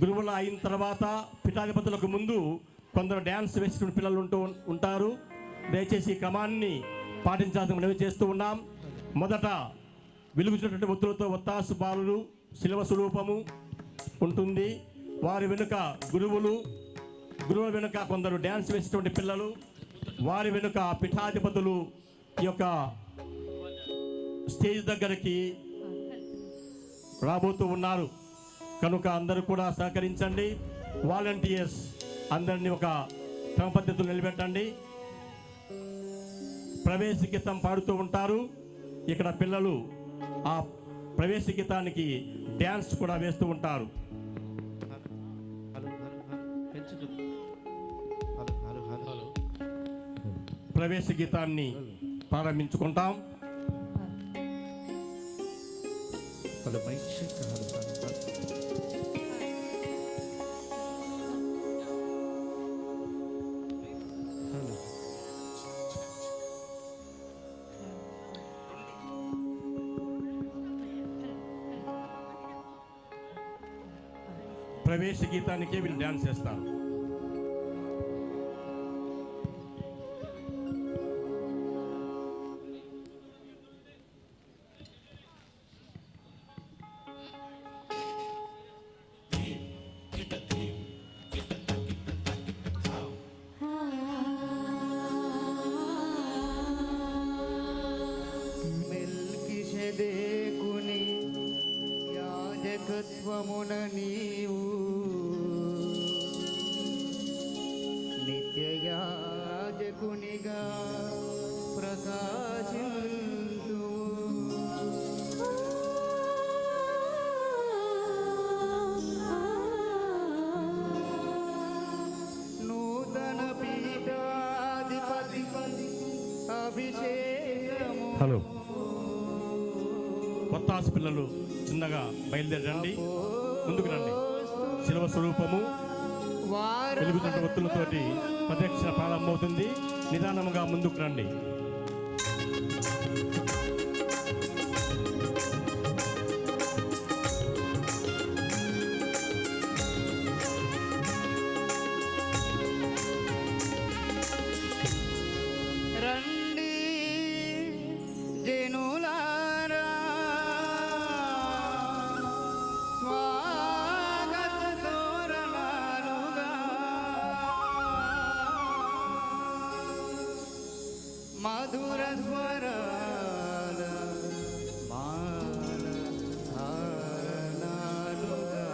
గురువులు అయిన తర్వాత పీఠాధిపతులకు ముందు కొందరు డ్యాన్స్ వేసిన పిల్లలు ఉంటారు. దయచేసి ఈ క్రమాన్ని పాటించాల్సిన మనవి చేస్తూ ఉన్నాం. మొదట వెలుగుతున్నటువంటి ఒత్తులతో ఒత్తాసు బాలులు శిలవ స్వరూపము ఉంటుంది. వారి వెనుక గురువుల వెనుక కొందరు డ్యాన్స్ వేసేటువంటి పిల్లలు, వారి వెనుక పీఠాధిపతులు ఈ యొక్క స్టేజ్ దగ్గరికి రాబోతూ ఉన్నారు. కనుక అందరూ కూడా సహకరించండి. వాలంటీర్స్ అందరినీ ఒక క్రమ పద్ధతులు నిలబెట్టండి. ప్రవేశ గీతం పాడుతూ ఉంటారు. ఇక్కడ పిల్లలు ఆ ప్రవేశ గీతానికి డ్యాన్స్ కూడా వేస్తూ ఉంటారు. ప్రవేశ గీతాన్ని ప్రారంభించుకుంటాం. ప్రవేశ గీతానికే వీళ్ళు డ్యాన్స్ చేస్తారు. మెల్కిషెదెకుని యాజకత్వమున నీవు నిత్యయాజకునిగా ప్రకాశింతు. నూతన పీఠాధిపతి అభిషేకము. హలో, కొత్తాసు పిల్లలు చిన్నగా బయలుదేరండి, ముందుకు రండి. శిలవ స్వరూపము వెలుగుతున్న ఒత్తులతోటి ప్రదక్షిణ ప్రారంభమవుతుంది. నిదానంగా ముందుకు రండి. రండి జనులారా, స్వాగత తోరణాలుగా మధుర స్వరాల మాల ధారణాలుగా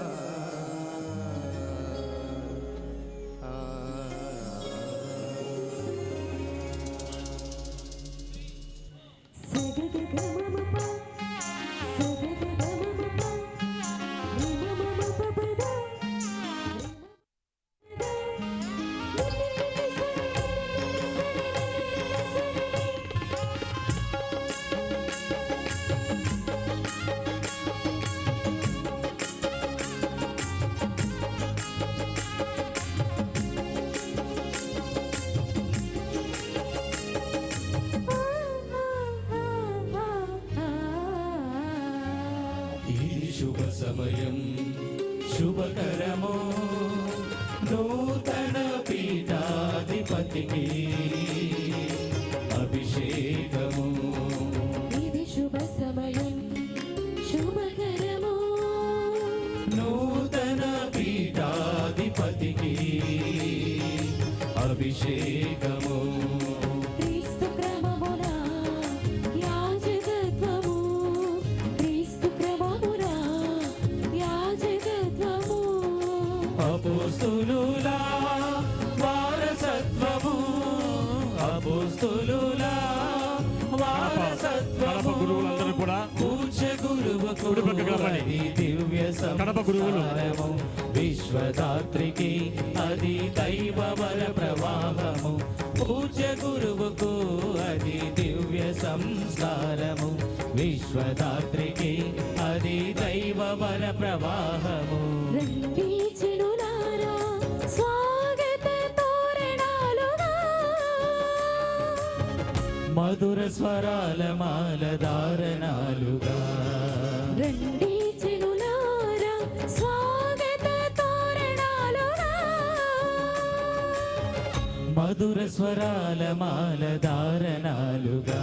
శుభ సమయం శుభకరమో నూతన పీఠాధిపతికి అభిషేకము. ఇది శుభ సమయం శుభకరమో నూతన పీఠాధిపతికి అభిషేకము. క్రీస్తు క్రమమున యాజకత్వము, క్రీస్తు క్రమమున యాజకత్వము, అపోస్తులుల వారసత్వము, అపోస్తులుల వారసత్వము. గురువులందరూ కూడా పూజ్య గురువుకు అది దివ్య సంస్కారము. విశ్వదాత్రికి అది దైవ వర ప్రవాహము. పూజ్య గురువుకు అది దివ్య సంస్కారము. విశ్వదాత్రికి అది దైవ వర ప్రవాహము. రండి జనులారా, స్వాగత తోరణాలుగా మధుర స్వరాల మాల ధారణాలుగా. రండి జనులారా, స్వాగత తోరణాలుగా మధుర స్వరాల మాల ధారణాలుగా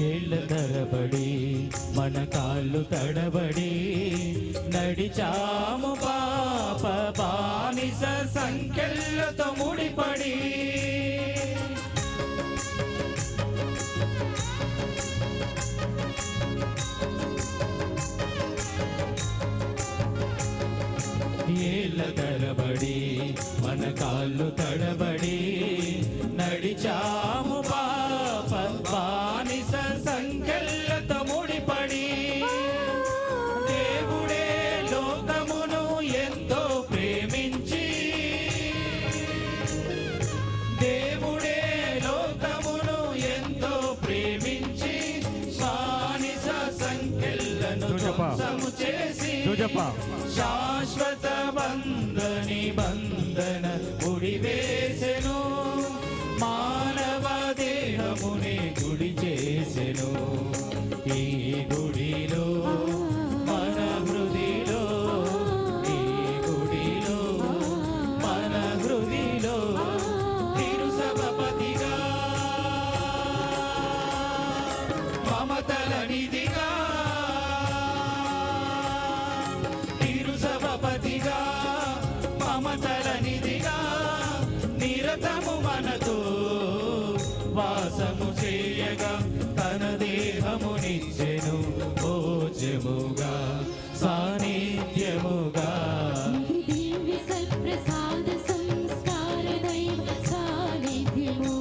ఏళ్ళ తరబడి మన కాళ్ళు తడబడి నడిచాము పాప బానిస సంఖ్యలతో ముడిపడి ఏళ్ళ తరబడి మన కాళ్ళు తడబడి నడిచాము పాప బానిస సంఖ్యలతో ముడిపడి దేవుడే లోకమును ఎంతో ప్రేమించి దేవుడే లోకమును ఎంతో ప్రేమించి బానిస సంఖ్యలను ధ్వంసము చేసి శాశ్వత బంధన ఉడివేసెను మానవ దేహముని గుడి చేసెను ఈ గుడిలో మన హృదిలో ఈ గుడిలో మన హృదిలో తిరుసభపతిగా మమతల నిధిగా తిరుసభపతిగా మమతల నిధిగా నిరతము మనతో వాసము చేయగా తన దేహమునిచ్చెను భోజముగా సాన్నిధ్యముగా దివ్య సత్ప్రసాద సంస్కార దైవ సాన్నిధ్యము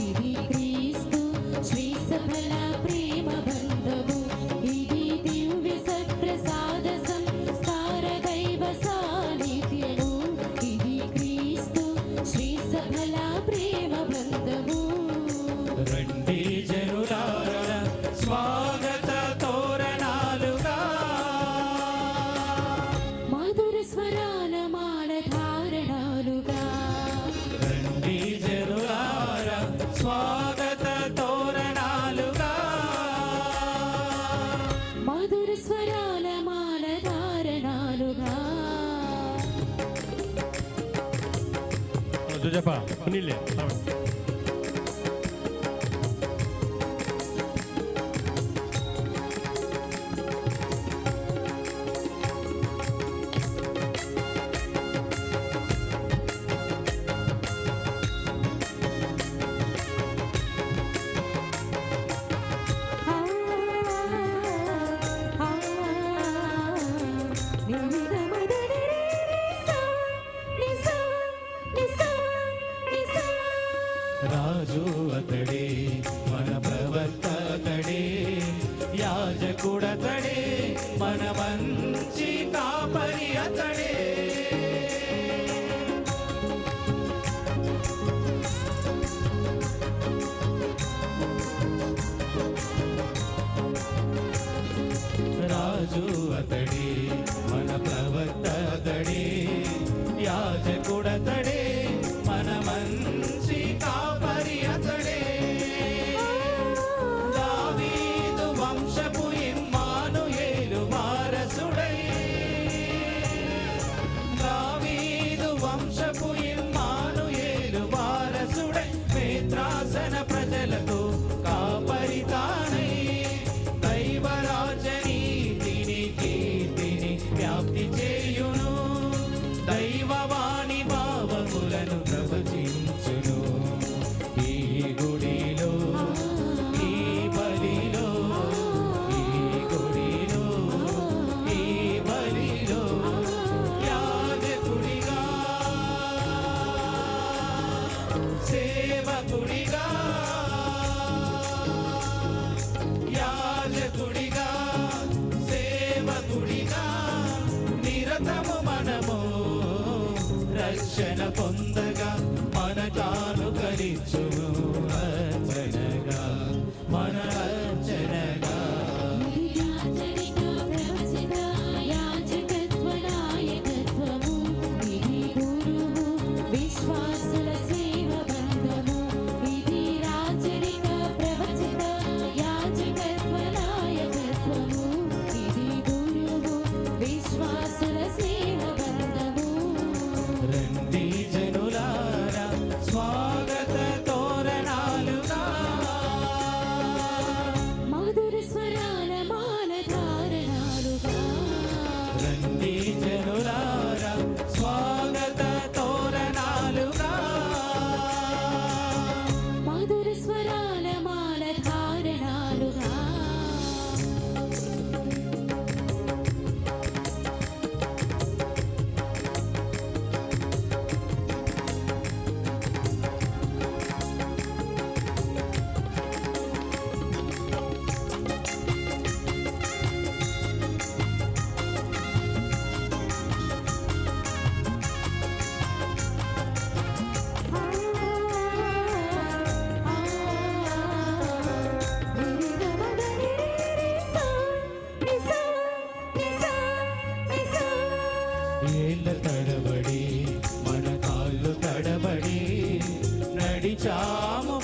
ఇది క్రీస్తు శ్రీ సఫల ప్రేమ బంధము ఇది దివ్య సత్ప్రసాద సంస్కార దైవ సాన్నిధ్యము ఇది క్రీస్తు శ్రీ సఫల ప్రేమ బంధము రండి జనులారా స్వాగత తోరణాలుగా మధుర స్వరాల మాల ధారణాలుగా రండి జనులారా స్వాగత తోరణాలుగా మధుర స్వరాల మాల ధారణాలుగా జోజప్ప నీళ్ళే రాజు అతడే మన ప్రవక్త అతడే యాజకుడతడే మన మంచి కాపరి అతడే రాజు అతడే మన ప్రవక్త అతడే యాజకుడతడే మన మంచి కాపరి అతడే దావీదు వంశపు ఇమ్మానుయేలు వారసుడై దావీదు వంశపు ఇమ్మానుయేలు వారసుడై మేత్రాసన ప్రజలకు కాపరి తానై దైవరాజనీతిని కీర్తిని వ్యాప్తి చేయును దైవవాణి భావములను ప్రవచించును ఈ గుడిలో ఈ బలిలో ఈ గుడిలో ఈ బలిలో యాజకుడిగా సేవకుడిగా యాజకుడిగా సేవకుడిగా మన రక్షణగా. ఇది యాజరిక ప్రవచన యాజకత్వ నాయకత్వము. ఇది గురువు విశ్వాసుల సేవ బంధము. ఇది రాజరిక ప్రవచన యాజకత్వ నాయకత్వము. ఇది గురువు విశ్వాసుల సేవ బంధము. రండి జనులారా స్వాగత తోరణాలుగా. మధుర స్వరాల మాల ధారణాలుగా. రండి జనులారా స్వాగత తోరణాలుగా. మధుర స్వరాల మాల ధారణాలుగా. ఏళ్ళ తడబడి మన కాళ్ళు తడబడి నడిచాము